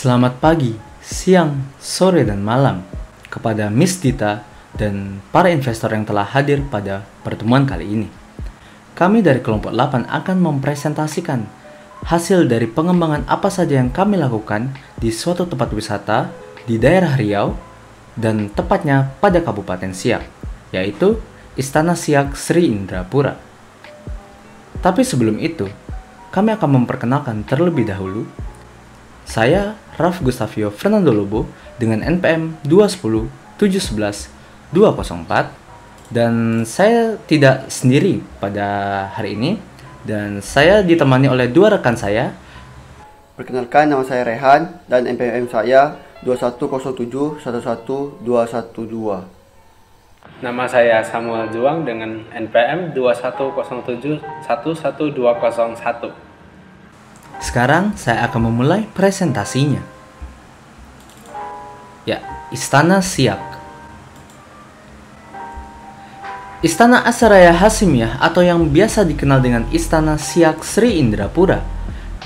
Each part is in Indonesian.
Selamat pagi, siang, sore, dan malam kepada Miss Dita dan para investor yang telah hadir pada pertemuan kali ini. Kami dari kelompok 8 akan mempresentasikan hasil dari pengembangan apa saja yang kami lakukan di suatu tempat wisata di daerah Riau dan tepatnya pada Kabupaten Siak, yaitu Istana Siak Sri Indrapura. Tapi sebelum itu, kami akan memperkenalkan terlebih dahulu. Saya Raf Gustavio Fernando Lobo dengan NPM 210 711 204, dan saya tidak sendiri pada hari ini, dan saya ditemani oleh dua rekan saya. Perkenalkan, nama saya Rehan dan NPM saya 210711212. Nama saya Samuel Juang dengan NPM 210711201. Sekarang saya akan memulai presentasinya. Ya, Istana Siak. Istana Asaraya Hasimiyah atau yang biasa dikenal dengan Istana Siak Sri Indrapura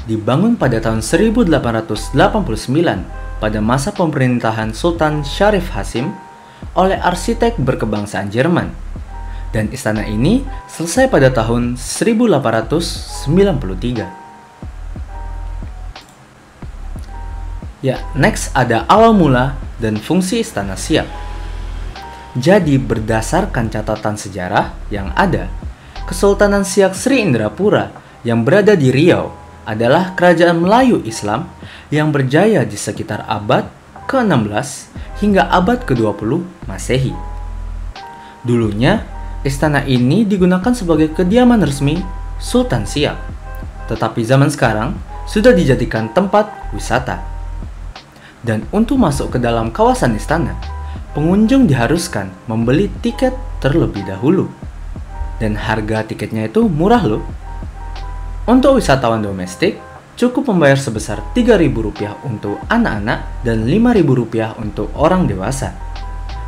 dibangun pada tahun 1889 pada masa pemerintahan Sultan Syarif Hasim oleh arsitek berkebangsaan Jerman, dan istana ini selesai pada tahun 1893. Ya, next ada awal mula dan fungsi Istana Siak. Jadi berdasarkan catatan sejarah yang ada, Kesultanan Siak Sri Indrapura yang berada di Riau adalah kerajaan Melayu Islam yang berjaya di sekitar abad ke-16 hingga abad ke-20 Masehi. Dulunya, istana ini digunakan sebagai kediaman resmi Sultan Siak, tetapi zaman sekarang sudah dijadikan tempat wisata. Dan untuk masuk ke dalam kawasan istana, pengunjung diharuskan membeli tiket terlebih dahulu. Dan harga tiketnya itu murah loh. Untuk wisatawan domestik, cukup membayar sebesar Rp3.000 untuk anak-anak dan Rp5.000 untuk orang dewasa.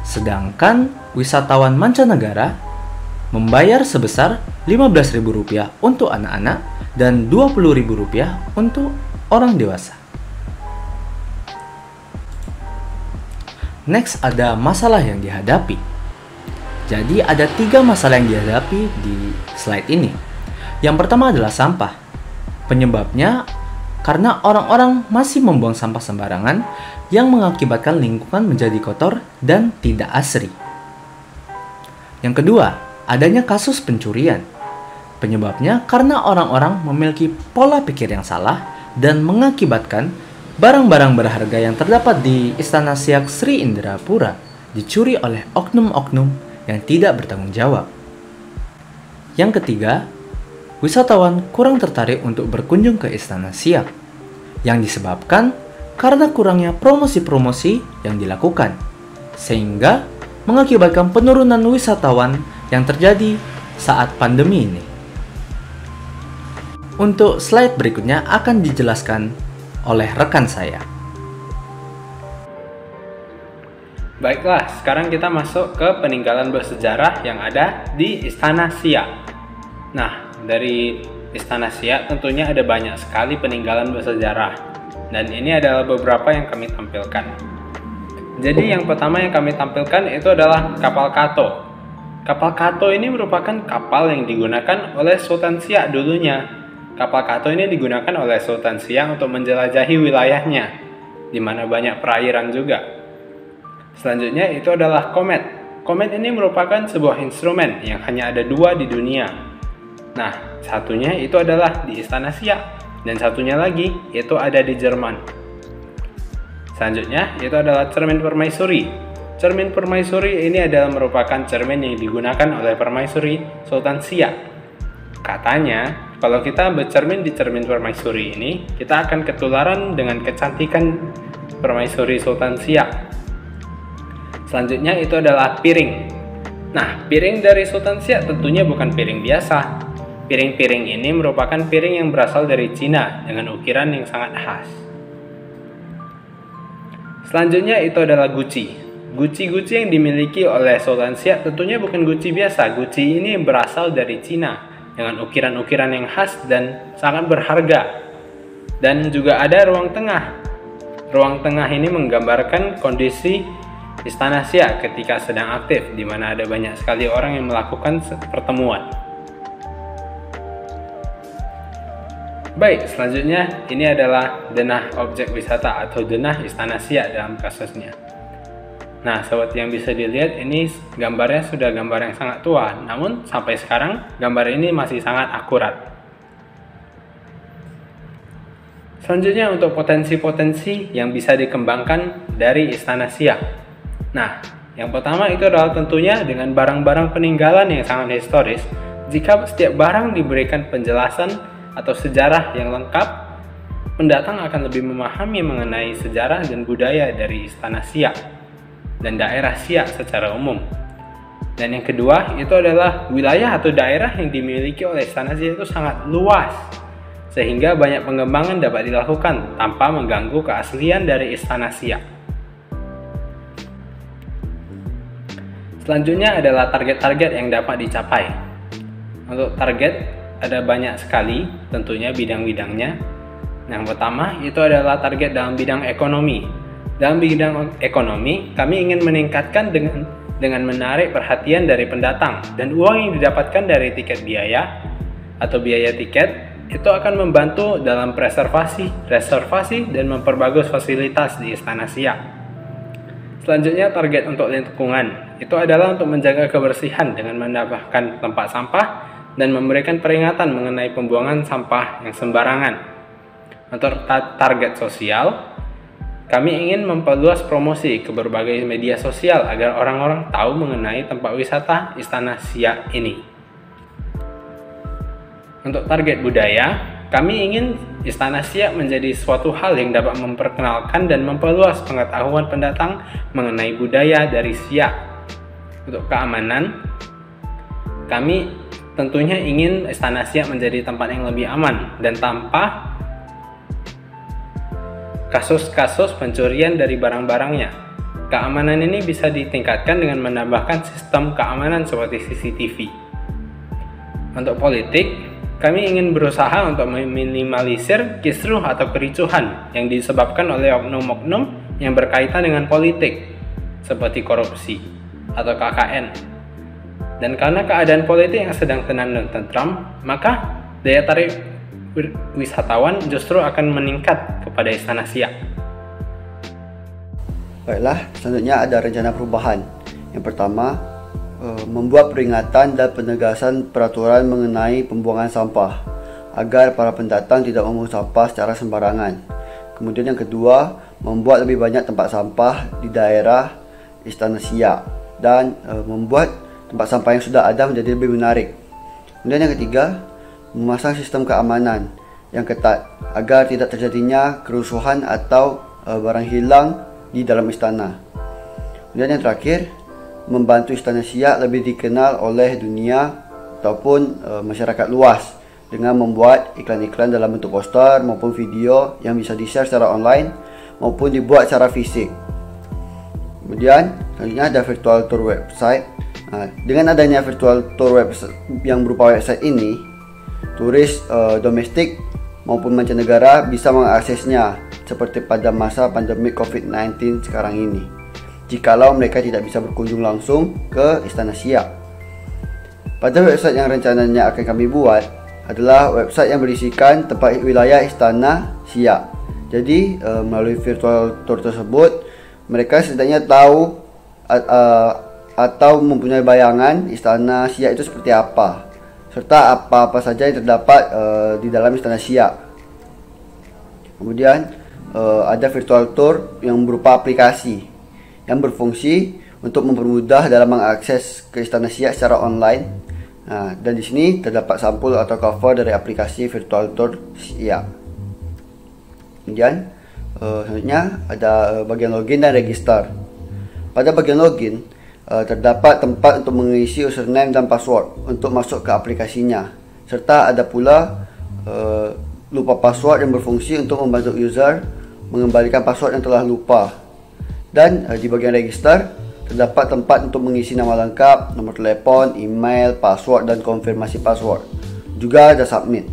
Sedangkan wisatawan mancanegara membayar sebesar Rp15.000 untuk anak-anak dan Rp20.000 untuk orang dewasa. Next ada masalah yang dihadapi. Jadi ada 3 masalah yang dihadapi di slide ini. Yang pertama adalah sampah. Penyebabnya karena orang-orang masih membuang sampah sembarangan yang mengakibatkan lingkungan menjadi kotor dan tidak asri. Yang kedua, adanya kasus pencurian. Penyebabnya karena orang-orang memiliki pola pikir yang salah dan mengakibatkan barang-barang berharga yang terdapat di Istana Siak Sri Indrapura dicuri oleh oknum-oknum yang tidak bertanggung jawab. Yang ketiga, wisatawan kurang tertarik untuk berkunjung ke Istana Siak, yang disebabkan karena kurangnya promosi-promosi yang dilakukan, sehingga mengakibatkan penurunan wisatawan yang terjadi saat pandemi ini. Untuk slide berikutnya akan dijelaskan oleh rekan saya. Baiklah, sekarang kita masuk ke peninggalan bersejarah yang ada di Istana Siak. Nah, dari Istana Siak tentunya ada banyak sekali peninggalan bersejarah, dan ini adalah beberapa yang kami tampilkan. Jadi yang pertama yang kami tampilkan itu adalah kapal Kato. Kapal Kato ini merupakan kapal yang digunakan oleh Sultan Siak dulunya. Kapal Kato ini digunakan oleh Sultan Siak untuk menjelajahi wilayahnya, di mana banyak perairan juga. Selanjutnya itu adalah komet. Komet ini merupakan sebuah instrumen yang hanya ada 2 di dunia. Nah, satunya itu adalah di Istana Siak, dan satunya lagi itu ada di Jerman. Selanjutnya itu adalah cermin permaisuri. Cermin permaisuri ini adalah merupakan cermin yang digunakan oleh permaisuri Sultan Siak. Katanya, kalau kita bercermin di cermin permaisuri ini, kita akan ketularan dengan kecantikan permaisuri Sultan Siak. Selanjutnya itu adalah piring. Nah, piring dari Sultan Siak tentunya bukan piring biasa. Piring-piring ini merupakan piring yang berasal dari Cina dengan ukiran yang sangat khas. Selanjutnya itu adalah guci. Guci-guci yang dimiliki oleh Sultan Siak tentunya bukan guci biasa. Guci ini berasal dari Cina dengan ukiran-ukiran yang khas dan sangat berharga. Dan juga ada ruang tengah. ruang tengah ini menggambarkan kondisi Istana Siak ketika sedang aktif, di mana ada banyak sekali orang yang melakukan pertemuan. Baik, selanjutnya ini adalah denah objek wisata atau denah Istana Siak dalam kasusnya. Nah, seperti yang bisa dilihat, ini gambarnya sudah gambar yang sangat tua, namun sampai sekarang gambar ini masih sangat akurat. Selanjutnya untuk potensi-potensi yang bisa dikembangkan dari Istana Siak. Nah, yang pertama itu adalah tentunya dengan barang-barang peninggalan yang sangat historis. Jika setiap barang diberikan penjelasan atau sejarah yang lengkap, pendatang akan lebih memahami mengenai sejarah dan budaya dari Istana Siak dan daerah Siak secara umum. Dan yang kedua itu adalah wilayah atau daerah yang dimiliki oleh Istana Siak itu sangat luas, sehingga banyak pengembangan dapat dilakukan tanpa mengganggu keaslian dari Istana Siak. Selanjutnya adalah target-target yang dapat dicapai. Untuk target ada banyak sekali tentunya bidang-bidangnya. Yang pertama itu adalah target dalam bidang ekonomi. Dalam bidang ekonomi, kami ingin meningkatkan dengan menarik perhatian dari pendatang, dan uang yang didapatkan dari tiket biaya atau biaya tiket itu akan membantu dalam reservasi dan memperbagus fasilitas di Istana Siak. Selanjutnya target untuk lingkungan itu adalah untuk menjaga kebersihan dengan menambahkan tempat sampah dan memberikan peringatan mengenai pembuangan sampah yang sembarangan. Untuk target sosial, kami ingin memperluas promosi ke berbagai media sosial agar orang-orang tahu mengenai tempat wisata Istana Siak ini. Untuk target budaya, kami ingin Istana Siak menjadi suatu hal yang dapat memperkenalkan dan memperluas pengetahuan pendatang mengenai budaya dari Siak. Untuk keamanan, kami tentunya ingin Istana Siak menjadi tempat yang lebih aman dan tanpa kasus-kasus pencurian dari barang-barangnya. Keamanan ini bisa ditingkatkan dengan menambahkan sistem keamanan seperti CCTV. Untuk politik, kami ingin berusaha untuk meminimalisir kisruh atau kericuhan yang disebabkan oleh oknum-oknum yang berkaitan dengan politik, seperti korupsi atau KKN. Dan karena keadaan politik yang sedang tenang dan tentram, maka daya tarik wisatawan justru akan meningkat kepada Istana Siak. Baiklah, selanjutnya ada rencana perubahan. Yang pertama, membuat peringatan dan penegasan peraturan mengenai pembuangan sampah agar para pendatang tidak membuang sampah secara sembarangan. Kemudian yang kedua, membuat lebih banyak tempat sampah di daerah Istana Siak dan membuat tempat sampah yang sudah ada menjadi lebih menarik. Kemudian yang ketiga, memasang sistem keamanan yang ketat agar tidak terjadinya kerusuhan atau barang hilang di dalam istana. Kemudian yang terakhir, membantu Istana Siak lebih dikenal oleh dunia ataupun masyarakat luas dengan membuat iklan-iklan dalam bentuk poster maupun video yang bisa di-share secara online maupun dibuat secara fisik. Kemudian selanjutnya ada virtual tour website. Dengan adanya virtual tour website yang berupa website ini, turis domestik maupun mancanegara bisa mengaksesnya seperti pada masa pandemi COVID-19 sekarang ini, jikalau mereka tidak bisa berkunjung langsung ke Istana Siak. Pada website yang rencananya akan kami buat adalah website yang berisikan tempat wilayah Istana Siak. Jadi melalui virtual tour tersebut, mereka setidaknya tahu atau mempunyai bayangan Istana Siak itu seperti apa, serta apa-apa saja yang terdapat di dalam Istana Siak. Kemudian ada virtual tour yang berupa aplikasi yang berfungsi untuk mempermudah dalam mengakses ke Istana Siak secara online. Dan di sini terdapat sampul atau cover dari aplikasi virtual tour Siak. Kemudian selanjutnya ada bagian login dan register. Pada bagian login terdapat tempat untuk mengisi username dan password untuk masuk ke aplikasinya, serta ada pula lupa password yang berfungsi untuk membantu user mengembalikan password yang telah lupa. Dan di bagian register terdapat tempat untuk mengisi nama lengkap, nomor telepon, email, password dan konfirmasi password. Juga ada submit.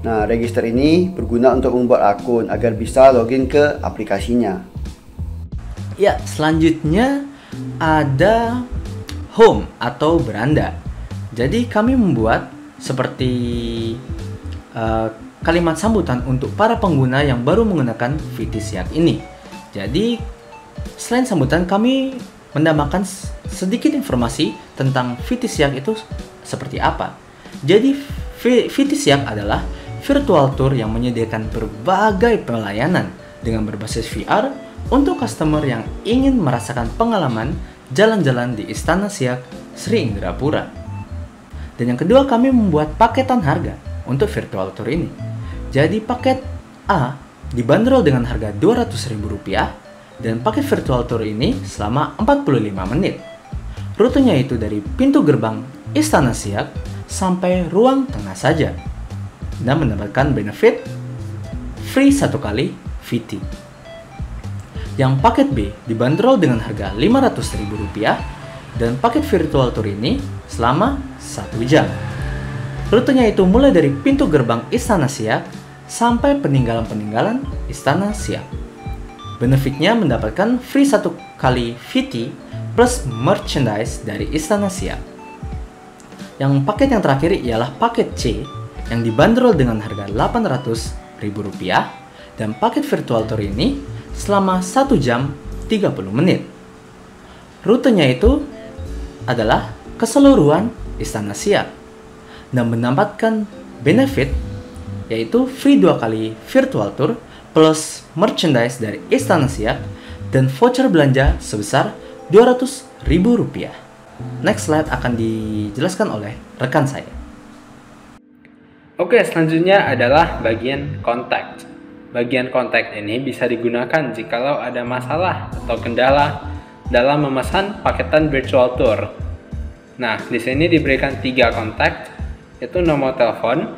Nah, register ini berguna untuk membuat akun agar bisa login ke aplikasinya. Ya, selanjutnya ada home atau beranda. Jadi kami membuat seperti kalimat sambutan untuk para pengguna yang baru menggunakan VT Siak ini. Jadi selain sambutan, kami menambahkan sedikit informasi tentang VT Siak itu seperti apa. Jadi VT Siak adalah virtual tour yang menyediakan berbagai pelayanan dengan berbasis VR untuk customer yang ingin merasakan pengalaman jalan-jalan di Istana Siak Sri Indrapura. Dan yang kedua, kami membuat paketan harga untuk virtual tour ini. Jadi paket A dibanderol dengan harga Rp200.000 dan paket virtual tour ini selama 45 menit. Rutenya itu dari pintu gerbang Istana Siak sampai ruang tengah saja, dan mendapatkan benefit free 1 kali VT. Yang paket B dibanderol dengan harga Rp500.000 dan paket virtual tour ini selama 1 jam. Rutenya itu mulai dari pintu gerbang Istana Siak sampai peninggalan-peninggalan Istana Siak. Benefitnya mendapatkan free 1 kali VT plus merchandise dari Istana Siak. Yang paket yang terakhir ialah paket C yang dibanderol dengan harga Rp800.000 dan paket virtual tour ini selama 1 jam 30 menit. Rutenya itu adalah keseluruhan Istana Siak dan mendapatkan benefit yaitu free 2 kali virtual tour plus merchandise dari Istana Siak dan voucher belanja sebesar Rp200.000. Next slide akan dijelaskan oleh rekan saya. Oke, selanjutnya adalah bagian kontak. Bagian kontak ini bisa digunakan jikalau ada masalah atau kendala dalam memesan paketan virtual tour. Nah, di sini diberikan 3 kontak, yaitu nomor telepon.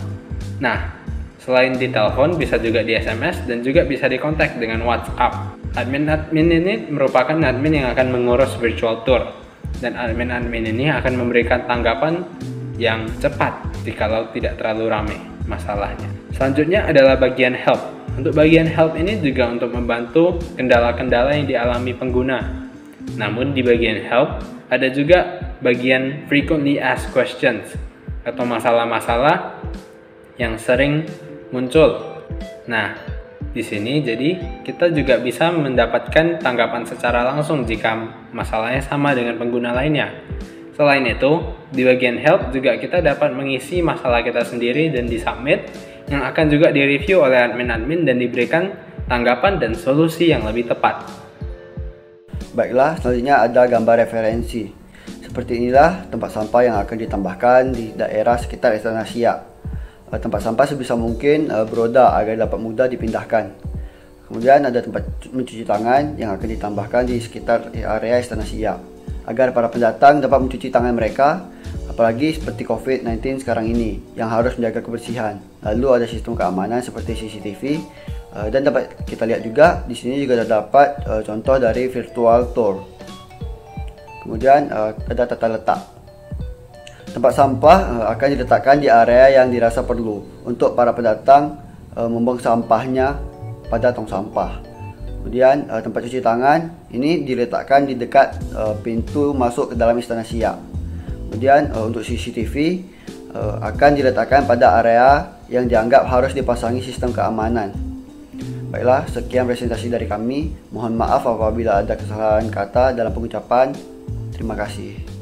Nah, selain di telepon bisa juga di SMS dan juga bisa dikontak dengan WhatsApp. Admin-admin ini merupakan admin yang akan mengurus virtual tour, dan admin-admin ini akan memberikan tanggapan yang cepat jikalau tidak terlalu ramai masalahnya. Selanjutnya adalah bagian help. Untuk bagian help ini juga untuk membantu kendala-kendala yang dialami pengguna. Namun di bagian help ada juga bagian frequently asked questions atau masalah-masalah yang sering muncul. Nah, di sini jadi kita juga bisa mendapatkan tanggapan secara langsung jika masalahnya sama dengan pengguna lainnya. Selain itu, di bagian help juga kita dapat mengisi masalah kita sendiri dan disubmit, yang akan juga direview oleh admin-admin dan diberikan tanggapan dan solusi yang lebih tepat. Baiklah, selanjutnya ada gambar referensi. Seperti inilah tempat sampah yang akan ditambahkan di daerah sekitar Istana Siak. Tempat sampah sebisa mungkin beroda agar dapat mudah dipindahkan. Kemudian ada tempat mencuci tangan yang akan ditambahkan di sekitar area Istana Siak agar para pendatang dapat mencuci tangan mereka, apalagi seperti COVID-19 sekarang ini yang harus menjaga kebersihan. Lalu ada sistem keamanan seperti CCTV, dan dapat kita lihat juga di sini juga terdapat contoh dari virtual tour. Kemudian ada tata letak. Tempat sampah akan diletakkan di area yang dirasa perlu untuk para pendatang membuang sampahnya pada tong sampah. Kemudian tempat cuci tangan ini diletakkan di dekat pintu masuk ke dalam Istana Siak. Kemudian untuk CCTV akan diletakkan pada area yang dianggap harus dipasangi sistem keamanan. Baiklah, sekian presentasi dari kami. Mohon maaf apabila ada kesalahan kata dalam pengucapan. Terima kasih.